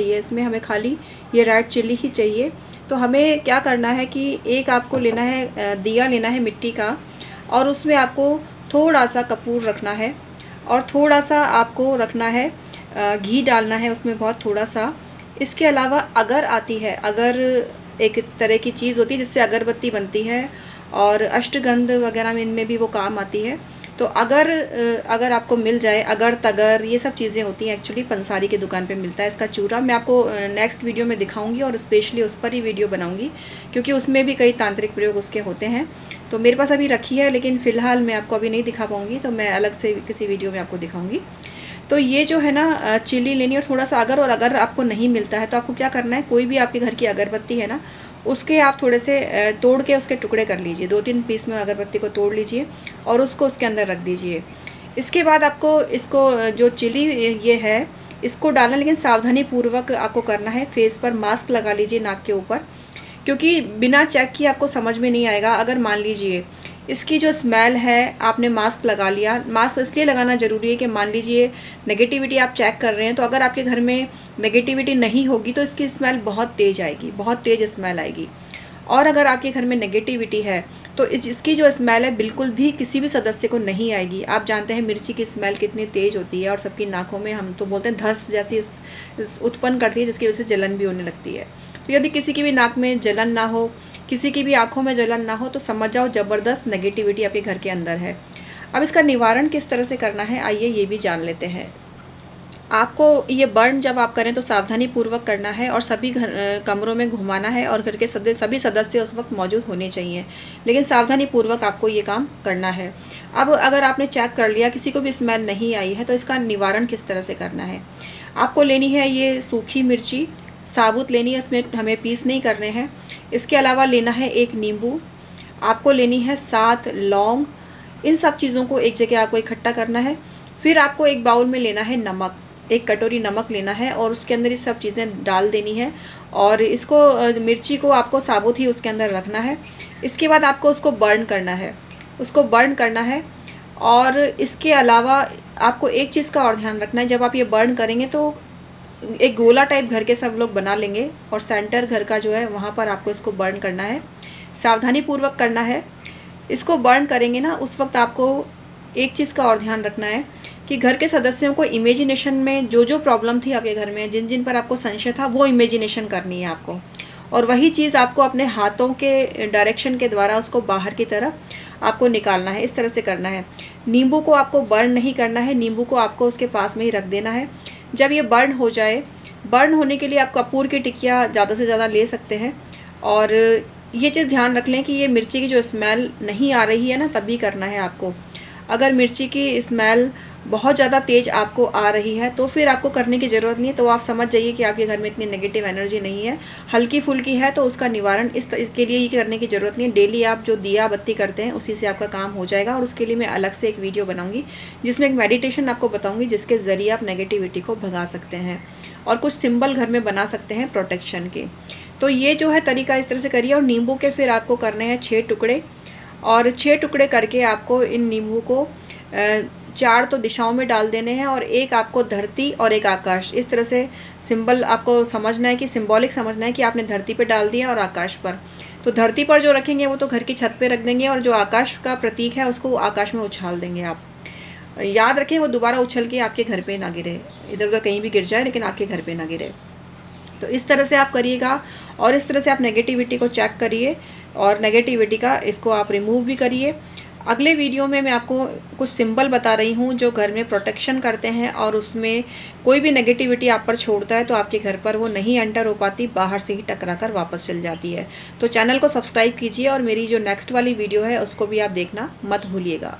चाहिए, इसमें हमें खाली ये रेड चिल्ली ही चाहिए। तो हमें क्या करना है कि एक आपको लेना है दिया लेना है मिट्टी का, और उसमें आपको थोड़ा सा कपूर रखना है और थोड़ा सा आपको रखना है घी डालना है उसमें, बहुत थोड़ा सा। इसके अलावा अगर आती है, अगर एक तरह की चीज़ होती है जिससे अगरबत्ती बनती है और अष्टगंध वगैरह में इनमें भी वो काम आती है। तो अगर आपको मिल जाए, अगर तगर ये सब चीज़ें होती हैं, एक्चुअली पंसारी की दुकान पे मिलता है इसका चूरा। मैं आपको नेक्स्ट वीडियो में दिखाऊंगी और स्पेशली उस पर ही वीडियो बनाऊंगी, क्योंकि उसमें भी कई तांत्रिक प्रयोग उसके होते हैं। तो मेरे पास अभी रखी है, लेकिन फ़िलहाल मैं आपको अभी नहीं दिखा पाऊँगी, तो मैं अलग से किसी वीडियो में आपको दिखाऊँगी। तो ये जो है ना चिल्ली लेनी और थोड़ा सा अगर, और अगर आपको नहीं मिलता है तो आपको क्या करना है, कोई भी आपके घर की अगरबत्ती है ना, उसके आप थोड़े से तोड़ के उसके टुकड़े कर लीजिए, 2-3 पीस में अगरबत्ती को तोड़ लीजिए और उसको उसके अंदर रख दीजिए। इसके बाद आपको इसको जो चिली ये है इसको डालना, लेकिन सावधानी पूर्वक आपको करना है। फेस पर मास्क लगा लीजिए नाक के ऊपर, क्योंकि बिना चेक किए आपको समझ में नहीं आएगा। अगर मान लीजिए इसकी जो स्मेल है, आपने मास्क लगा लिया, मास्क इसलिए लगाना ज़रूरी है कि मान लीजिए नेगेटिविटी आप चेक कर रहे हैं, तो अगर आपके घर में नेगेटिविटी नहीं होगी तो इसकी स्मेल बहुत तेज़ आएगी, बहुत तेज़ स्मेल आएगी। और अगर आपके घर में नेगेटिविटी है तो इसकी जो स्मेल है बिल्कुल भी किसी भी सदस्य को नहीं आएगी। आप जानते हैं मिर्ची की स्मेल कितनी तेज़ होती है और सबकी नाकों में, हम तो बोलते हैं धस जैसी उत्पन्न करती है, जिसकी वजह से जलन भी होने लगती है। तो यदि किसी की भी नाक में जलन ना हो, किसी की भी आंखों में जलन ना हो, तो समझ जाओ ज़बरदस्त नेगेटिविटी आपके घर के अंदर है। अब इसका निवारण किस तरह से करना है, आइए ये भी जान लेते हैं। आपको ये बर्न जब आप करें तो सावधानी पूर्वक करना है और सभी कमरों में घुमाना है, और घर के सभी सदस्य उस वक्त मौजूद होने चाहिए, लेकिन सावधानी पूर्वक आपको ये काम करना है। अब अगर आपने चेक कर लिया किसी को भी स्मेल नहीं आई है, तो इसका निवारण किस तरह से करना है। आपको लेनी है ये सूखी मिर्ची, साबुत लेनी है, इसमें हमें पीस नहीं करने हैं। इसके अलावा लेना है एक नींबू, आपको लेनी है 7 लौंग। इन सब चीज़ों को एक जगह आपको इकट्ठा करना है। फिर आपको एक बाउल में लेना है नमक, 1 कटोरी नमक लेना है और उसके अंदर ये सब चीज़ें डाल देनी है, और इसको मिर्ची को आपको साबुत ही उसके अंदर रखना है। इसके बाद आपको उसको बर्न करना है, उसको बर्न करना है। और इसके अलावा आपको एक चीज़ का और ध्यान रखना है, जब आप ये बर्न करेंगे तो एक गोला टाइप घर के सब लोग बना लेंगे, और सेंटर घर का जो है वहाँ पर आपको इसको बर्न करना है। सावधानी पूर्वक करना है। इसको बर्न करेंगे ना, उस वक्त आपको एक चीज़ का और ध्यान रखना है कि घर के सदस्यों को इमेजिनेशन में जो जो प्रॉब्लम थी आपके घर में, जिन जिन पर आपको संशय था, वो इमेजिनेशन करनी है आपको, और वही चीज़ आपको अपने हाथों के डायरेक्शन के द्वारा उसको बाहर की तरफ आपको निकालना है। इस तरह से करना है। नींबू को आपको बर्न नहीं करना है, नींबू को आपको उसके पास में ही रख देना है। जब ये बर्न हो जाए, बर्न होने के लिए आप कपूर की टिकिया ज़्यादा से ज़्यादा ले सकते हैं। और ये चीज़ ध्यान रख लें कि ये मिर्ची की जो स्मेल नहीं आ रही है ना, तभी करना है आपको। अगर मिर्ची की स्मेल बहुत ज़्यादा तेज़ आपको आ रही है तो फिर आपको करने की ज़रूरत नहीं है, तो आप समझ जाइए कि आपके घर में इतनी नेगेटिव एनर्जी नहीं है। हल्की फुल्की है तो उसका निवारण इसके लिए ये करने की ज़रूरत नहीं है। डेली आप जो दिया बत्ती करते हैं उसी से आपका काम हो जाएगा, और उसके लिए मैं अलग से एक वीडियो बनाऊंगी जिसमें एक मेडिटेशन आपको बताऊंगी, जिसके ज़रिए आप नेगेटिविटी को भगा सकते हैं और कुछ सिंबल घर में बना सकते हैं प्रोटेक्शन के। तो ये जो है तरीका इस तरह से करिए। और नींबू के फिर आपको करने हैं 6 टुकड़े, और 6 टुकड़े करके आपको इन नींबू को 4 तो दिशाओं में डाल देने हैं, और एक आपको धरती और एक आकाश, इस तरह से सिंबल आपको समझना है कि सिंबॉलिक समझना है कि आपने धरती पे डाल दिया और आकाश पर। तो धरती पर जो रखेंगे वो तो घर की छत पे रख देंगे, और जो आकाश का प्रतीक है उसको आकाश में उछाल देंगे आप। याद रखें वो दोबारा उछल के आपके घर पे ना गिरे, इधर उधर कहीं भी गिर जाए लेकिन आपके घर पे ना गिरे। तो इस तरह से आप करिएगा, और इस तरह से आप नेगेटिविटी को चेक करिए और नेगेटिविटी का इसको आप रिमूव भी करिए। अगले वीडियो में मैं आपको कुछ सिंबल बता रही हूँ जो घर में प्रोटेक्शन करते हैं, और उसमें कोई भी नेगेटिविटी आप पर छोड़ता है तो आपके घर पर वो नहीं एंटर हो पाती, बाहर से ही टकरा कर वापस चल जाती है। तो चैनल को सब्सक्राइब कीजिए, और मेरी जो नेक्स्ट वाली वीडियो है उसको भी आप देखना मत भूलिएगा।